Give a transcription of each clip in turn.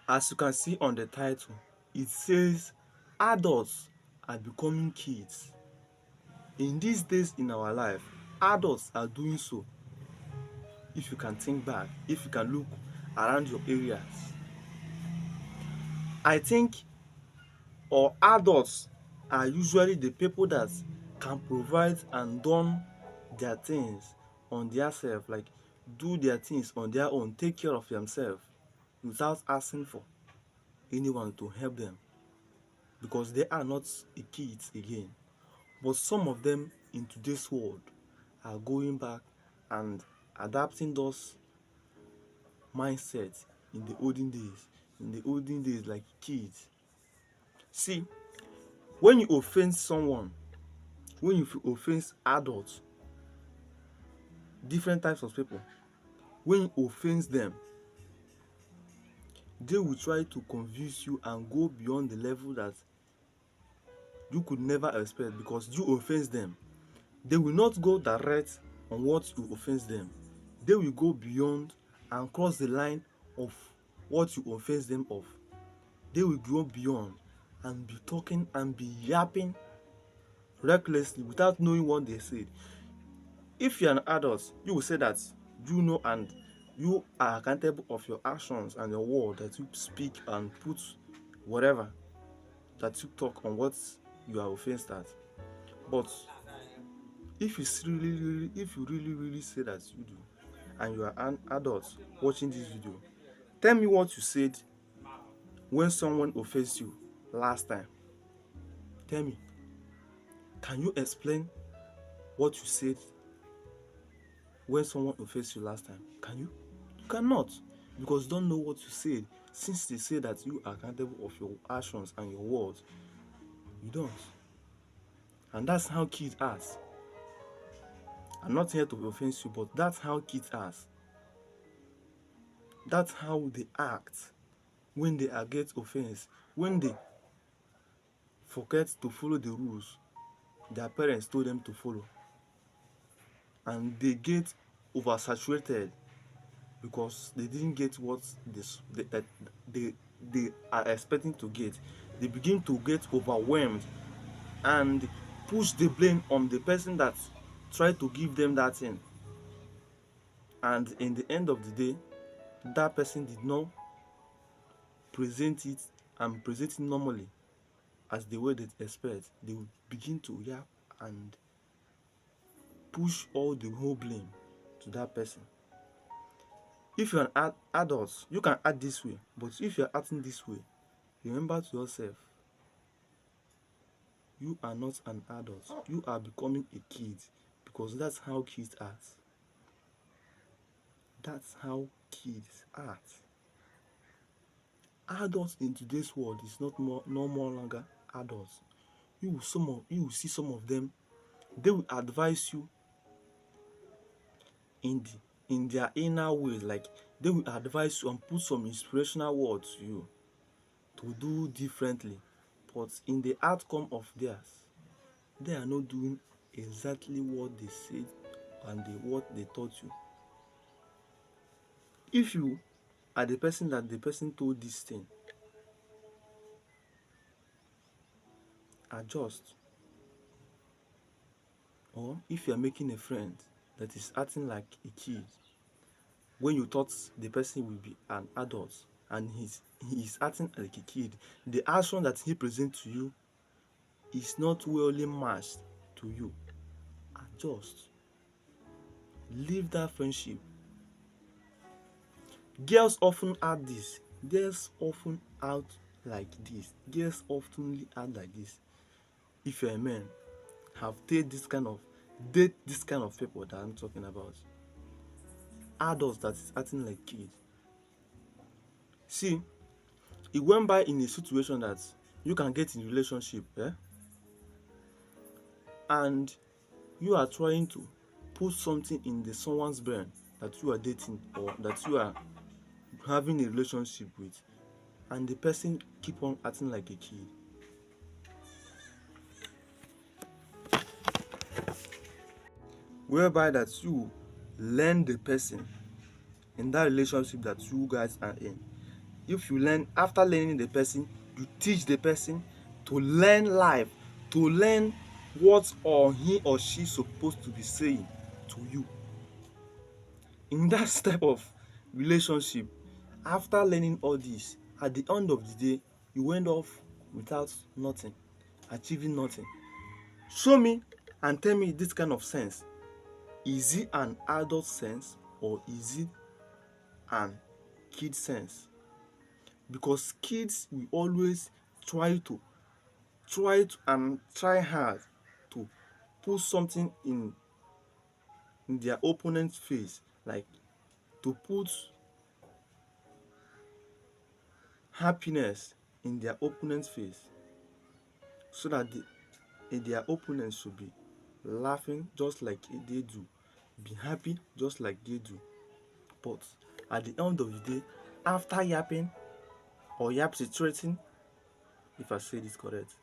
As you can see on the title, it says adults are becoming kids. In these days in our life, adults are doing so. If you can think back, if you can look around your areas, I think or adults are usually the people that can provide and done their things on their self, like do their things on their own, take care of themselves without asking for anyone to help them, because they are not a kids again. But some of them in today's world are going back and adapting those mindsets in the olden days. In the olden days, like kids. See, when you offend someone, when you offend adults, different types of people, when you offend them, they will try to convince you and go beyond the level that you could never expect because you offend them. They will not go direct on what you offend them. They will go beyond and cross the line of what you offend them of. They will go beyond and be talking and be yapping recklessly without knowing what they said. If you're an adult, you will say that you know and you are accountable of your actions and your word that you speak and put whatever that you talk on what you are offended at. But if you really say that you do, and you are an adult watching this video, tell me what you said when someone offends you last time. Tell me. Can you explain what you said when someone offends you last time? Can you? You cannot, because you don't know what you said. Since they say that you are accountable of your actions and your words, you don't. And that's how kids are. I'm not here to offend you, but that's how kids are. That's how they act when they get offense, when they forget to follow the rules their parents told them to follow, and they get oversaturated because they didn't get what they are expecting to get. They begin to get overwhelmed and push the blame on the person that tried to give them that thing. And in the end of the day, that person did not present it and present it normally as the way they expect. They will begin to yap and push all the whole blame to that person. If you're an adult, you can act this way, but if you're acting this way, remember to yourself, you are not an adult. You are becoming a kid, because that's how kids act. That's how kids act. Adults in today's world is no more longer adults. You will see some of them. They will advise you in their inner ways, like they will advise you and put some inspirational words to you to do differently. But in the outcome of theirs, they are not doing exactly what they said and what they taught you. If you are the person that the person told this thing, adjust. Or if you are making a friend that is acting like a kid, when you thought the person will be an adult and he is acting like a kid, the action that he presents to you is not well matched to you. Adjust. Leave that friendship. Girls often act this. Girls often act like this. Girls often act like this. If you're a man, date this kind of people that I'm talking about. Adults that is acting like kids. See, it went by in a situation that you can get in a relationship, and you are trying to put something in someone's brain that you are dating or that you are having a relationship with, and the person keep on acting like a kid. Whereby that you learn the person in that relationship that you guys are in, if you learn, after learning the person, you teach the person to learn life, to learn what or he or she supposed to be saying to you. In that step of relationship, after learning all this, at the end of the day, you went off without nothing, achieving nothing. Show me and tell me this kind of sense. Is it an adult sense or is it an kid sense? Because kids will always try hard to put something in their opponent's face, like to put happiness in their opponent's face, so that their opponents should be laughing just like they do, be happy just like they do. But at the end of the day, after yapping or yapsiterating, if I say this correct,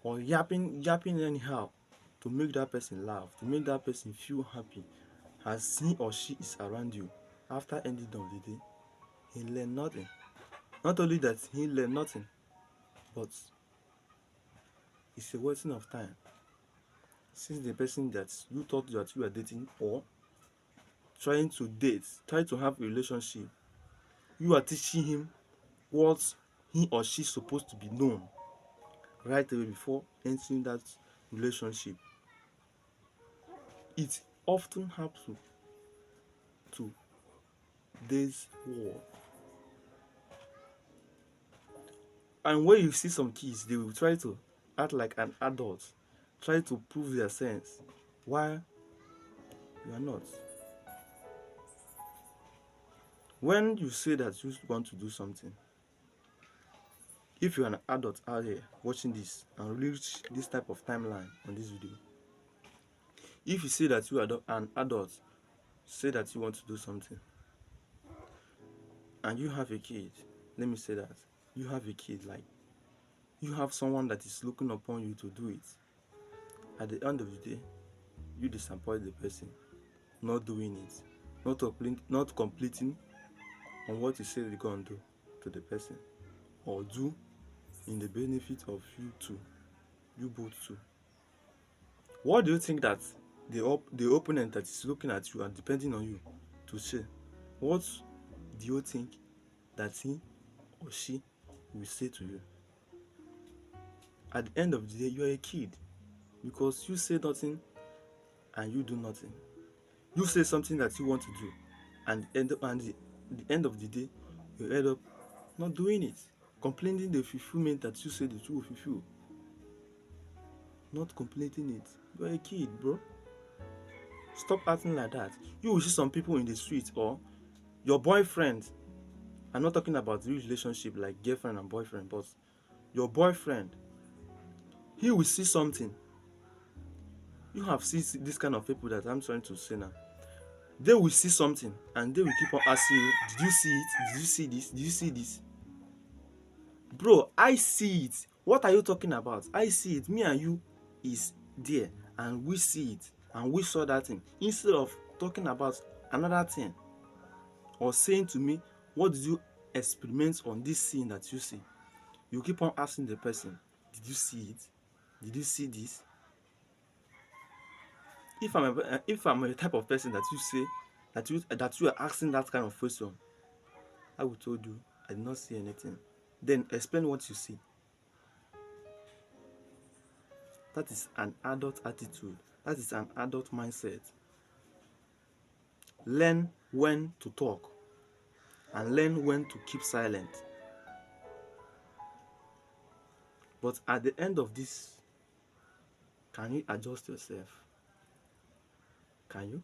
or yapping anyhow to make that person laugh, to make that person feel happy as he or she is around you, after ending of the day, he learned nothing. Not only that he learned nothing, but it's a wasting of time. Since the person that you thought that you were dating or trying to date, try to have a relationship, you are teaching him what he or she is supposed to be known right away before entering that relationship. It often happens to this world. And when you see some kids, they will try to act like an adult, try to prove their sense, while you are not. When you say that you want to do something, if you're an adult out here watching this and reach this type of timeline on this video, if you say that you are an adult, say that you want to do something, and you have a kid, let me say that you have a kid, like you have someone that is looking upon you to do it. At the end of the day, you disappoint the person, not doing it, not completing on what you say you're going to do to the person, or do in the benefit of you two, you both two. What do you think that the opponent that is looking at you and depending on you to say? What do you think that he or she will say to you? At the end of the day, you are a kid, because you say nothing and you do nothing. You say something that you want to do, and the end of the day, you end up not doing it, completing the fulfillment that you said that you will fulfill. Not completing it. You are a kid, bro. Stop acting like that. You will see some people in the street, or your boyfriend. I'm not talking about real relationship like girlfriend and boyfriend, but your boyfriend. He will see something. You have seen this kind of people that I'm trying to say now. They will see something and they will keep on asking you, did you see it? Did you see this? Did you see this? Bro, I see it. What are you talking about? I see it. Me and you is there, and we see it, and we saw that thing. Instead of talking about another thing, or saying to me, what did you experiment on this scene that you see? You keep on asking the person, did you see it? Did you see this? If I'm a type of person that you say that you are asking that kind of question, I will told you I did not see anything. Then explain what you see. That is an adult attitude. That is an adult mindset. Learn when to talk and learn when to keep silent. But at the end of this, can you adjust yourself? Can you?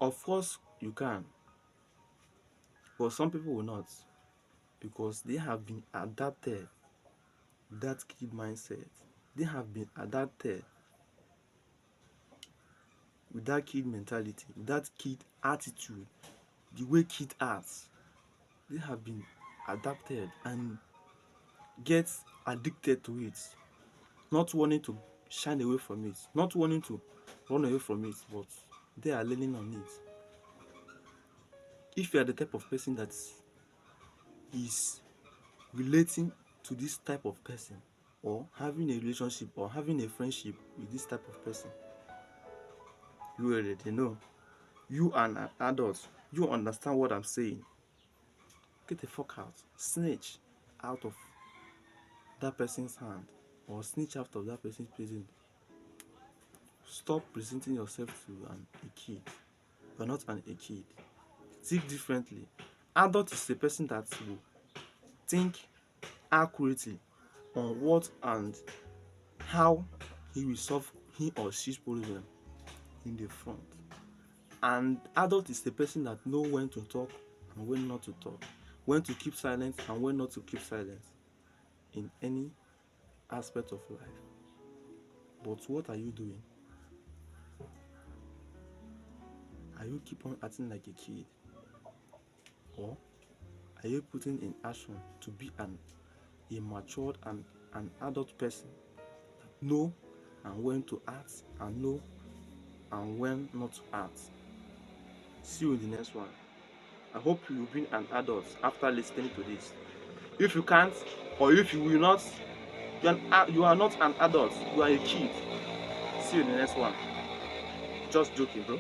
Of course you can. But some people will not, because they have been adapted with that kid mindset. They have been adapted with that kid mentality, with that kid attitude, the way kid acts. They have been adapted and get addicted to it, not wanting to shine away from it, not wanting to run away from it, but they are learning on it. If you are the type of person that is relating to this type of person, or having a relationship or having a friendship with this type of person, you already know. You are an adult. You understand what I'm saying. Get the fuck out. Snitch out of that person's hand, or snitch out of that person's prison. Stop presenting yourself to a kid. You're not a kid. Think differently. Adult is a person that will think accurately on what and how he will solve he or she's problem in the front. And adult is the person that know when to talk and when not to talk, when to keep silent and when not to keep silent in any aspect of life. But what are you doing? Are you keep on acting like a kid? Or are you putting in action to be a matured and an adult person that know and when to act and know and when not to act? See you in the next one. I hope you'll be an adult after listening to this. If you can't, or if you will not, you are not an adult, you are a kid. See you in the next one. Just joking, bro.